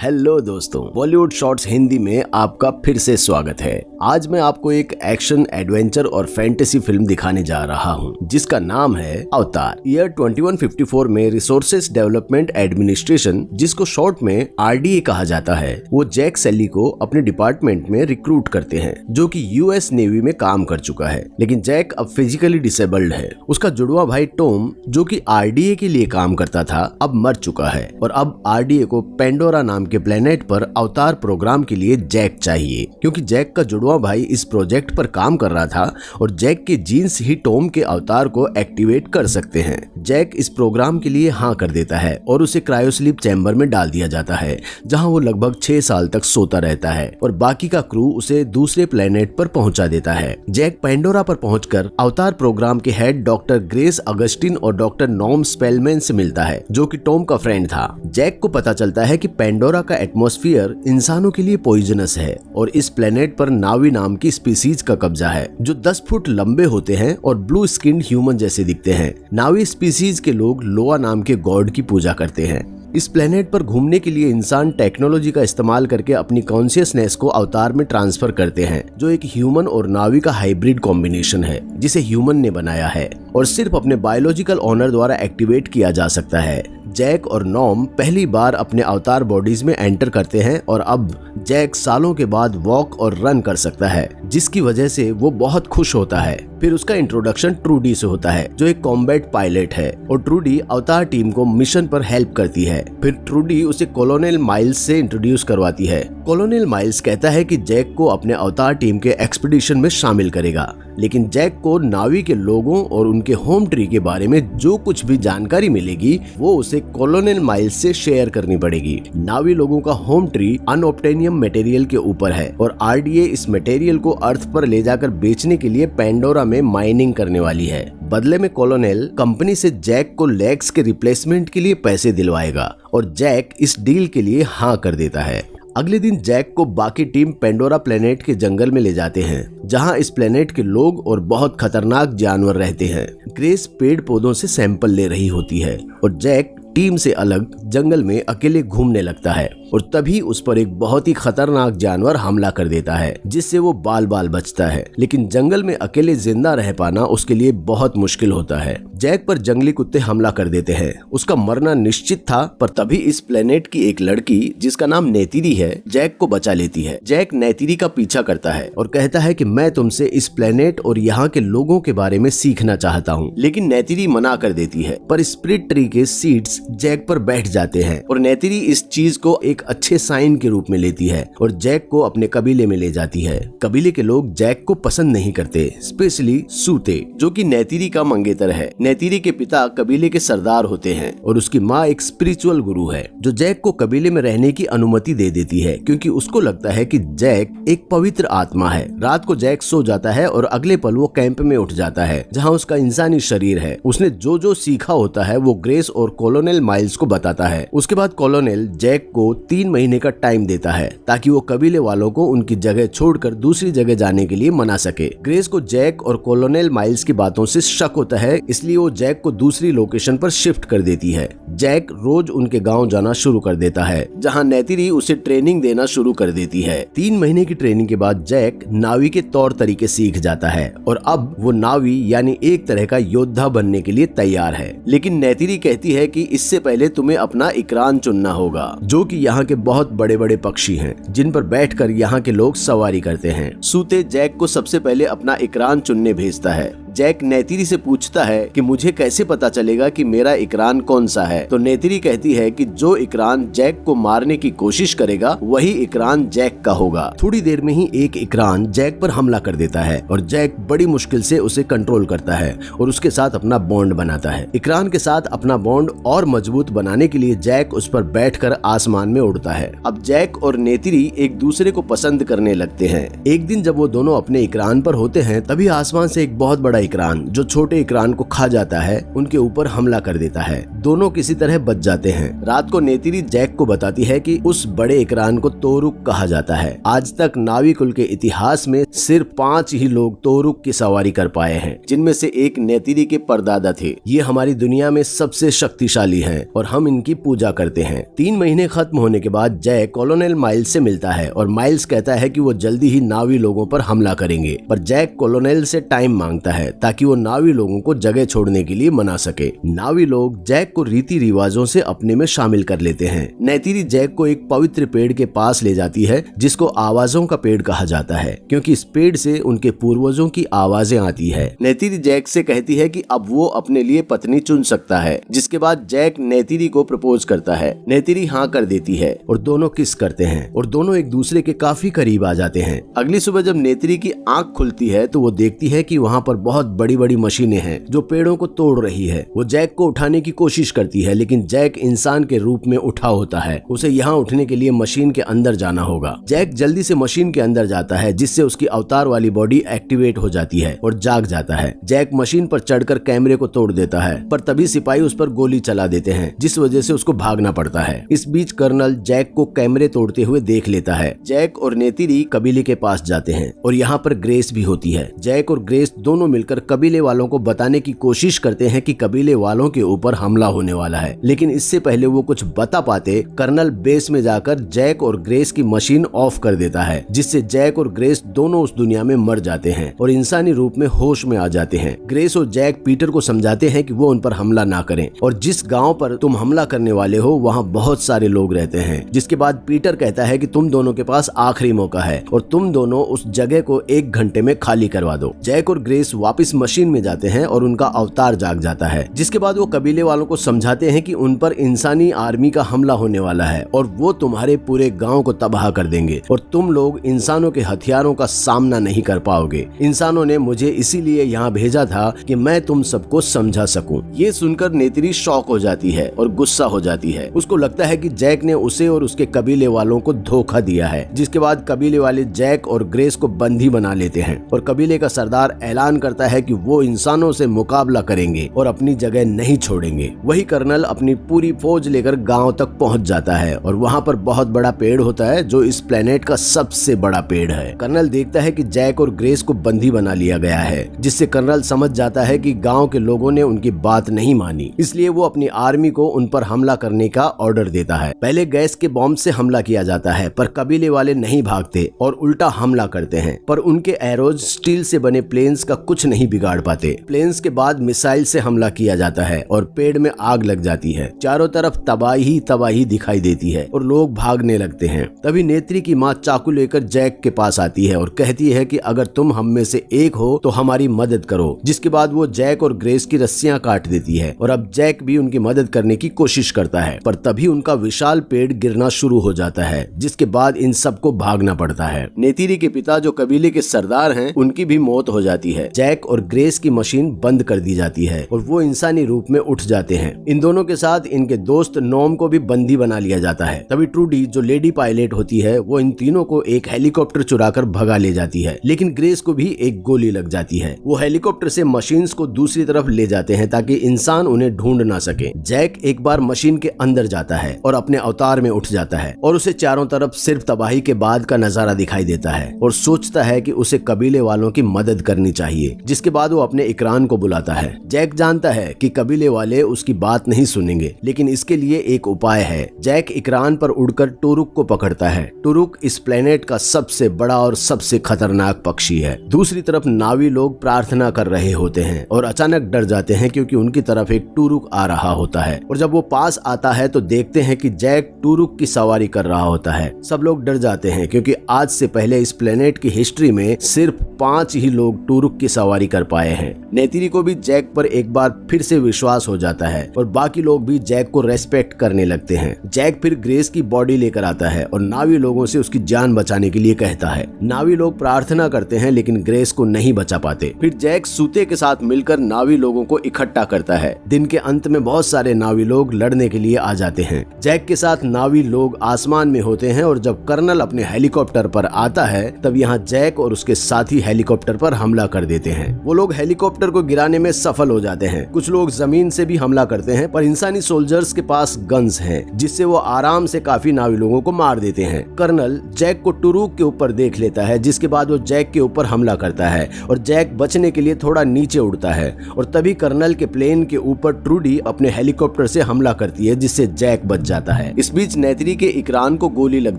Hello दोस्तों, Bollywood shorts Hindi में आपका फिर से स्वागत है। आज मैं आपको एक एक्शन, एडवेंचर और फैंटेसी फिल्म दिखाने जा रहा हूं, जिसका नाम है अवतार। ईयर 2154 में रिसोर्सेज डेवलपमेंट एडमिनिस्ट्रेशन, जिसको शॉर्ट में RDA कहा जाता है, वो जैक सैली को अपने डिपार्टमेंट में रिक्रूट करते हैं, जो कि US नेवी में काम कर चुका है। लेकिन जैक अब फिजिकली डिसेबल्ड है। उसका जुड़वा भाई टॉम, जो कि RDA के लिए काम करता था, अब मर चुका है और अब RDA को पेंडोरा नाम के प्लेनेट पर अवतार प्रोग्राम के लिए जैक चाहिए, क्योंकि जैक का जुड़वा भाई इस प्रोजेक्ट पर काम कर रहा था और जैक के जीन्स ही टॉम के अवतार को एक्टिवेट कर सकते हैं। जैक इस प्रोग्राम के लिए हाँ कर देता है और उसे क्रायोस्लीप चैम्बर में डाल दिया जाता है, जहां वो लगभग 6 साल तक सोता रहता है और बाकी का क्रू उसे दूसरे प्लेनेट पर पहुंचा देता है। जैक पेंडोरा पर पहुंचकर अवतार प्रोग्राम के हेड डॉक्टर ग्रेस अगस्टिन और डॉक्टर नॉर्म स्पेलमैन से मिलता है, जो कि टॉम का फ्रेंड था। जैक को पता चलता है कि पेंडोरा का एटमॉस्फेयर इंसानों के लिए पॉइजनस है और इस प्लेनेट पर नावी नाम की स्पीसीज का कब्जा है, जो 10 फुट लंबे होते हैं और ब्लू स्किन्ड ह्यूमन जैसे दिखते हैं। नावी स्पीसीज के लोग लोआ नाम के गॉड की पूजा करते हैं। इस प्लेनेट पर घूमने के लिए इंसान टेक्नोलॉजी का इस्तेमाल करके अपनी कॉन्शियसनेस को अवतार में ट्रांसफर करते हैं, जो एक ह्यूमन और नावी का हाइब्रिड कॉम्बिनेशन है, जिसे ह्यूमन ने बनाया है और सिर्फ अपने बायोलॉजिकल ओनर द्वारा एक्टिवेट किया जा सकता है। जैक और नॉर्म पहली बार अपने अवतार बॉडीज में एंटर करते हैं और अब जैक सालों के बाद वॉक और रन कर सकता है, जिसकी वजह से वो बहुत खुश होता है। फिर उसका इंट्रोडक्शन ट्रूडी से होता है, जो एक कॉम्बैट पायलट है और ट्रूडी अवतार टीम को मिशन पर हेल्प करती है। फिर ट्रूडी उसे कॉलोनेल माइल्स से इंट्रोड्यूस करवाती है। कॉलोनेल माइल्स कहता है कि जैक को अपने अवतार टीम के एक्सपीडिशन में शामिल करेगा, लेकिन जैक को नावी के लोगों और उनके होम ट्री के बारे में जो कुछ भी जानकारी मिलेगी वो उसे कॉलोनेल माइल्स से शेयर करनी पड़ेगी। नावी लोगों का होम ट्री अनऑब्टेनियम मटेरियल के ऊपर है और RDA इस मटेरियल को अर्थ पर ले जाकर बेचने के लिए पेंडोरा में माइनिंग करने वाली है। बदले में कॉलोनेल कंपनी से जैक को लेग्स के रिप्लेसमेंट के लिए पैसे दिलवाएगा और जैक इस डील के लिए हाँ कर देता है। अगले दिन जैक को बाकी टीम पेंडोरा प्लेनेट के जंगल में ले जाते हैं, जहां इस प्लेनेट के लोग और बहुत खतरनाक जानवर रहते हैं। ग्रेस पेड़ पौधों से सैंपल ले रही होती है और जैक टीम से अलग जंगल में अकेले घूमने लगता है और तभी उस पर एक बहुत ही खतरनाक जानवर हमला कर देता है, जिससे वो बाल बाल बचता है। लेकिन जंगल में अकेले जिंदा रह पाना उसके लिए बहुत मुश्किल होता है। जैक पर जंगली कुत्ते हमला कर देते हैं। उसका मरना निश्चित था, पर तभी इस प्लेनेट की एक लड़की, जिसका नाम नेतिरी है, जैक को बचा लेती है। जैक नेतिरी का पीछा करता है और कहता है कि मैं तुमसे इस प्लेनेट और यहाँ के लोगों के बारे में सीखना चाहता हूँ, लेकिन नेतिरी मना कर देती है। पर स्प्रिट ट्री के सीड्स जैक पर बैठ जाते हैं और नेतिरी इस चीज को एक अच्छे साइन के रूप में लेती है और जैक को अपने कबीले में ले जाती है। कबीले के लोग जैक को पसंद नहीं करते, स्पेशली सूते, जो कि नेतिरी का मंगेतर है। नेतिरी के पिता कबीले के सरदार होते हैं और उसकी माँ एक स्पिरिचुअल गुरु है, जो जैक को कबीले में रहने की अनुमति दे देती है, क्योंकि उसको लगता है कि जैक एक पवित्र आत्मा है। रात को जैक सो जाता है और अगले पल वो कैंप में उठ जाता है, जहाँ उसका इंसानी शरीर है। उसने जो जो सीखा होता है वो ग्रेस और कॉलोनेल माइल्स को बताता है। उसके बाद कॉलोनेल जैक को 3 महीने का टाइम देता है, ताकि वो कबीले वालों को उनकी जगह छोड़कर दूसरी जगह जाने के लिए मना सके। ग्रेस को जैक और कॉलोनेल माइल्स की बातों से शक होता है, इसलिए वो जैक को दूसरी लोकेशन पर शिफ्ट कर देती है। जैक रोज उनके गांव जाना शुरू कर देता है, जहां नेतिरी उसे ट्रेनिंग देना शुरू कर देती है। 3 महीने की ट्रेनिंग के बाद जैक नावी के तौर तरीके सीख जाता है और अब वो नावी यानी एक तरह का योद्धा बनने के लिए तैयार है। लेकिन नेतिरी कहती है कि इससे पहले तुम्हें अपना इकरान चुनना होगा, जो कि यहाँ के बहुत बड़े बड़े पक्षी हैं, जिन पर बैठकर यहाँ के लोग सवारी करते हैं। सूते जैक को सबसे पहले अपना इकरान चुनने भेजता है। जैक नेतिरी से पूछता है कि मुझे कैसे पता चलेगा कि मेरा इकरान कौन सा है, तो नेतिरी कहती है कि जो इकरान जैक को मारने की कोशिश करेगा वही इकरान जैक का होगा। थोड़ी देर में ही एक इकरान जैक पर हमला कर देता है और जैक बड़ी मुश्किल से उसे कंट्रोल करता है और उसके साथ अपना बॉन्ड बनाता है। इकरान के साथ अपना बॉन्ड और मजबूत बनाने के लिए जैक उस पर बैठकर आसमान में उड़ता है। अब जैक और नेतिरी एक दूसरे को पसंद करने लगते हैं। एक दिन जब वो दोनों अपने इकरान पर होते हैं, तभी आसमान से एक बहुत बड़ा इकरान जो छोटे इकरान को खा जाता है उनके ऊपर हमला कर देता है। दोनों किसी तरह बच जाते हैं। रात को नेतिरी जैक को बताती है कि उस बड़े इकरान को तोरुक कहा जाता है। आज तक नावी कुल के इतिहास में सिर्फ 5 ही लोग तोरुक की सवारी कर पाए हैं, जिनमें से एक नेतिरी के परदादा थे। ये हमारी दुनिया में सबसे शक्तिशाली हैं और हम इनकी पूजा करते हैं। 3 महीने खत्म होने के बाद जैक कॉलोनेल माइल्स से मिलता है और माइल्स कहता है कि वो जल्दी ही नावी लोगों पर हमला करेंगे, पर जैक कॉलोनेल से टाइम मांगता है ताकि वो नावी लोगों को जगह छोड़ने के लिए मना सके। नावी लोग जैक को रीति रिवाजों से अपने में शामिल कर लेते हैं। नेतिरी जैक को एक पवित्र पेड़ के पास ले जाती है जिसको आवाजों का पेड़ कहा जाता है, क्योंकि इस पेड़ से उनके पूर्वजों की आवाजें आती है। नेतिरी जैक से कहती है कि अब वो अपने लिए पत्नी चुन सकता है, जिसके बाद जैक नेतिरी को प्रपोज करता है। नेतिरी हाँ कर देती है और दोनों किस करते हैं और दोनों एक दूसरे के काफी करीब आ जाते हैं। अगली सुबह जब नेतिरी की आंख खुलती है तो वो देखती है कि वहाँ पर बहुत बड़ी बड़ी मशीनें हैं जो पेड़ों को तोड़ रही है। वो जैक को उठाने की कोशिश करती है, लेकिन जैक इंसान के रूप में उठा होता है। उसे यहाँ उठने के लिए मशीन के अंदर जाना होगा। जैक जल्दी से मशीन के अंदर जाता है, जिससे उसकी अवतार वाली बॉडी एक्टिवेट हो जाती है और जाग जाता है। जैक मशीन पर चढ़कर कैमरे को तोड़ देता है, पर तभी सिपाही उस पर गोली चला देते हैं, जिस वजह से उसको भागना पड़ता है। इस बीच कर्नल जैक को कैमरे तोड़ते हुए देख लेता है। जैक और नेतिरी कबीले के पास जाते हैं और यहाँ पर ग्रेस भी होती है। जैक और ग्रेस दोनों मिलकर कबीले वालों को बताने की कोशिश करते हैं कि कबीले वालों के ऊपर हमला होने वाला है, लेकिन इससे पहले वो कुछ बता पाते कर्नल बेस में जाकर जैक और ग्रेस की मशीन ऑफ कर देता है, जिससे जैक और ग्रेस दोनों उस दुनिया में मर जाते हैं और इंसानी रूप में होश में आ जाते हैं। ग्रेस और जैक पीटर को समझाते हैं कि वो उन पर हमला ना करें और जिस गांव पर तुम हमला करने वाले हो वहाँ बहुत सारे लोग रहते हैं। जिसके बाद पीटर कहता है कि तुम दोनों के पास आखिरी मौका है और तुम दोनों उस जगह को 1 घंटे में खाली करवा दो। जैक और ग्रेस वापस मशीन में जाते हैं और उनका अवतार जाग जाता है। जिसके बाद वो कबीले वालों को समझाते हैं कि उन पर इंसानी आर्मी का हमला होने वाला है और वो तुम्हारे पूरे गांव को तबाह कर देंगे और तुम लोग इंसानों के हथियारों का सामना नहीं कर पाओगे। इंसानों ने मुझे इसीलिए यहाँ भेजा था कि मैं तुम सबको समझा सकूं। ये सुनकर नेतिरी शॉक हो जाती है और गुस्सा हो जाती है। उसको लगता है कि जैक ने उसे और उसके कबीले वालों को धोखा दिया है। जिसके बाद कबीले वाले जैक और ग्रेस को बंदी बना लेते हैं और कबीले का सरदार ऐलान करता है कि वो इंसानों से मुकाबला करेंगे और अपनी जगह नहीं छोड़ेंगे। वही कर्नल अपनी पूरी फौज लेकर गांव तक पहुंच जाता है और वहां पर बहुत बड़ा पेड़ होता है जो इस प्लेनेट का सबसे बड़ा पेड़ है। कर्नल देखता है कि जैक और ग्रेस को बंदी बना लिया गया है, जिससे कर्नल समझ जाता है कि गांव के लोगों ने उनकी बात नहीं मानी, इसलिए वो अपनी आर्मी को उन पर हमला करने का ऑर्डर देता है। पहले गैस के बॉम्ब से हमला किया जाता है, पर कबीले वाले नहीं भागते और उल्टा हमला करते हैं, पर उनके एरोज स्टील से बने प्लेन्स का कुछ नहीं बिगाड़ पाते। प्लेन्स के बाद मिसाइल से हमला किया जाता है और पेड़ में आग लग जाती है। चारों तरफ तबाही तबाही दिखाई देती है और लोग भागने लगते हैं। तभी नेत्री की माँ चाकू लेकर जैक के पास आती है और कहती है कि अगर तुम हम में से एक हो तो हमारी मदद करो। जिसके बाद वो जैक और ग्रेस की रस्सियां काट देती है और अब जैक भी उनकी मदद करने की कोशिश करता है, पर तभी उनका विशाल पेड़ गिरना शुरू हो जाता है, जिसके बाद इन सबको भागना पड़ता है। नेतिरी के पिता जो कबीले के सरदार हैं, उनकी भी मौत हो जाती है। जैक और ग्रेस की मशीन बंद कर दी जाती है और वो इंसानी रूप में उठ जाते हैं। इन दोनों के साथ इनके दोस्त नोम को भी बंदी बना लिया जाता है। तभी ट्रूडी जो लेडी पायलट होती है, वो इन तीनों को एक हेलीकॉप्टर चुराकर भगा ले जाती है, लेकिन ग्रेस को भी एक गोली लग जाती है। वो हेलीकॉप्टर से मशीन्स को दूसरी तरफ ले जाते हैं ताकि इंसान उन्हें ढूंढ ना सके। जैक एक बार मशीन के अंदर जाता है और अपने अवतार में उठ जाता है और उसे चारों तरफ सिर्फ तबाही के बाद का नजारा दिखाई देता है और सोचता है कि उसे कबीले वालों की मदद करनी चाहिए। जिसके बाद वो अपने इकरान को बुलाता है। जैक जानता है कि कबीले वाले उसकी बात नहीं सुनेंगे, लेकिन इसके लिए एक उपाय है। जैक इकरान पर उड़कर टुरुक को पकड़ता है। टुरुक इस प्लेनेट का सबसे बड़ा और सबसे खतरनाक पक्षी है। दूसरी तरफ नावी लोग प्रार्थना कर रहे होते हैं और अचानक डर जाते हैं क्योंकि उनकी तरफ एक टुरुक आ रहा होता है और जब वो पास आता है तो देखते हैं कि जैक टुरुक की सवारी कर रहा होता है। सब लोग डर जाते हैं क्योंकि आज से पहले इस प्लेनेट की हिस्ट्री में सिर्फ 5 ही लोग टुरुक की सवारी कर पाए हैं। नेतिरी को भी जैक पर एक बार फिर से विश्वास हो जाता है और बाकी लोग भी जैक को रेस्पेक्ट करने लगते हैं। जैक फिर ग्रेस की बॉडी लेकर आता है और नावी लोगों से उसकी जान बचाने के लिए कहता है। नावी लोग प्रार्थना करते हैं लेकिन ग्रेस को नहीं बचा पाते। फिर जैक सूते के साथ मिलकर नावी लोगों को इकट्ठा करता है। दिन के अंत में बहुत सारे नावी लोग लड़ने के लिए आ जाते हैं। जैक के साथ नावी लोग आसमान में होते हैं और जब कर्नल अपने हेलीकॉप्टर पर आता है तब यहाँ जैक और उसके साथी हेलीकॉप्टर पर हमला कर देते हैं। वो लोग हेलीकॉप्टर को गिराने में सफल हो जाते हैं। कुछ लोग जमीन से भी हमला करते हैं, पर इंसानी सोल्जर्स के पास गन्स हैं, जिससे वो आराम से काफी नावी लोगों को मार देते हैं। कर्नल जैक को टुरूक के ऊपर देख लेता है, जिसके बाद वो जैक के ऊपर हमला करता है और जैक बचने के लिए थोड़ा नीचे उड़ता है और तभी कर्नल के प्लेन के ऊपर ट्रूडी अपने हेलीकॉप्टर से हमला करती है, जिससे जैक बच जाता है। इस बीच नेत्री के इकरान को गोली लग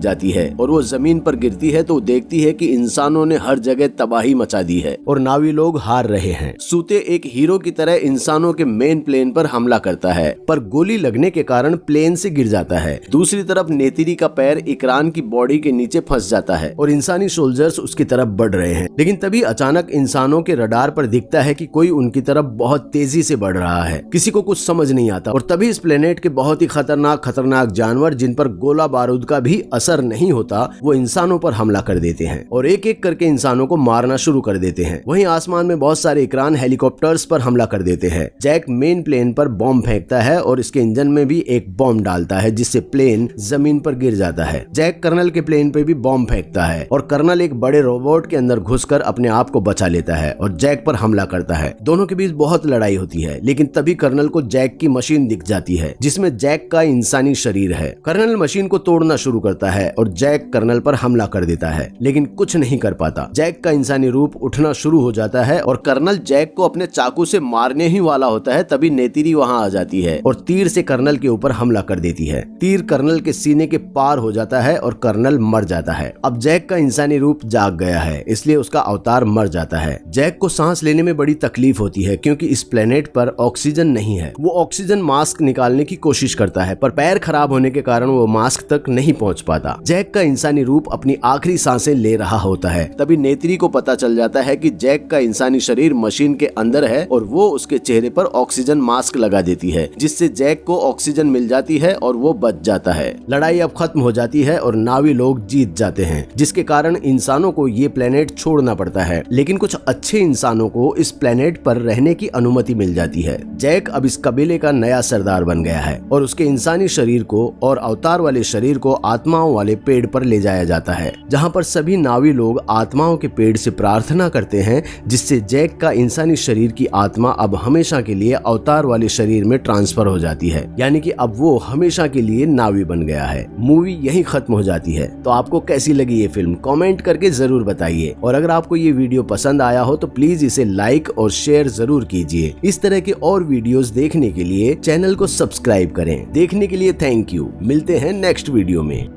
जाती है और वो जमीन पर गिरती है तो देखती है कि इंसानों ने हर जगह तबाही मचा दी है और नावी लोग हार रहे हैं। सूते एक हीरो की तरह इंसानों के मेन प्लेन पर हमला करता है, पर गोली लगने के कारण प्लेन से गिर जाता है। दूसरी तरफ नेत्री का पैर इकरान की बॉडी के नीचे फंस जाता है और इंसानी सोल्जर्स उसकी तरफ बढ़ रहे हैं, लेकिन तभी अचानक इंसानों के रडार पर दिखता है कि कोई उनकी तरफ बहुत तेजी से बढ़ रहा है। किसी को कुछ समझ नहीं आता और तभी इस प्लेनेट के बहुत ही खतरनाक जानवर, जिन पर गोला बारूद का भी असर नहीं होता, वो इंसानों पर हमला कर देते हैं और एक एक करके इंसानों को मारना शुरू कर देते हैं। वहीं आसमान में बहुत सारे इकरान हेलीकॉप्टर्स पर हमला कर देते हैं। जैक मेन प्लेन पर बॉम्ब फेंकता है और इसके इंजन में भी एक बॉम्ब डालता है, जिससे प्लेन जमीन पर गिर जाता है। जैक कर्नल के प्लेन पे भी बॉम्ब फेंकता है और कर्नल एक बड़े रोबोट के अंदर घुसकर अपने आप को बचा लेता है और जैक पर हमला करता है। दोनों के बीच बहुत लड़ाई होती है, लेकिन तभी कर्नल को जैक की मशीन दिख जाती है, जिसमें जैक का इंसानी शरीर है। कर्नल मशीन को तोड़ना शुरू करता है और जैक कर्नल पर हमला कर देता है, लेकिन कुछ नहीं कर पाता। जैक का इंसानी रूप उठना शुरू हो जाता है और कर्नल जैक को अपने चाकू से मारने ही वाला होता है, तभी नेत्री वहां आ जाती है और तीर से कर्नल के ऊपर हमला कर देती है। तीर कर्नल के सीने के पार हो जाता है और कर्नल मर जाता है। अब जैक का इंसानी रूप जाग गया है, इसलिए उसका अवतार मर जाता है। जैक को सांस लेने में बड़ी तकलीफ होती है, क्योंकि इस प्लेनेट पर ऑक्सीजन नहीं है। वो ऑक्सीजन मास्क निकालने की कोशिश करता है, पर पैर खराब होने के कारण वो मास्क तक नहीं पहुंच पाता। जैक का इंसानी रूप अपनी आखिरी सांसें ले रहा होता है, तभी नेत्री को पता चल जाता है कि जैक का इंसानी शरीर मशीन के अंदर है और वो उसके चेहरे पर ऑक्सीजन मास्क लगा देती है, जिससे जैक को ऑक्सीजन मिल जाती है और वो बच जाता है। लड़ाई अब खत्म हो जाती है और नावी लोग जीत जाते हैं, जिसके कारण इंसानों को ये प्लेनेट छोड़ना पड़ता है, लेकिन कुछ अच्छे इंसानों को इस प्लेनेट पर रहने की अनुमति मिल जाती है। जैक अब इस कबीले का नया सरदार बन गया है और उसके इंसानी शरीर को और अवतार वाले शरीर को आत्माओं वाले पेड़ पर ले जाया जाता है, जहाँ पर सभी नावी लोग आत्माओं के पेड़ से प्रार्थना करते हैं, जिससे जैक का इंसानी शरीर की आत्मा अब हमेशा के लिए अवतार वाले शरीर में ट्रांसफर हो जाती है, यानी कि अब वो हमेशा के लिए नावी बन गया है। मूवी यहीं खत्म हो जाती है। तो आपको कैसी लगी ये फिल्म कमेंट करके जरूर बताइए, और अगर आपको ये वीडियो पसंद आया हो तो प्लीज इसे लाइक और शेयर जरूर कीजिए। इस तरह के और वीडियोस देखने के लिए चैनल को सब्सक्राइब करें। देखने के लिए थैंक यू। मिलते हैं नेक्स्ट वीडियो में।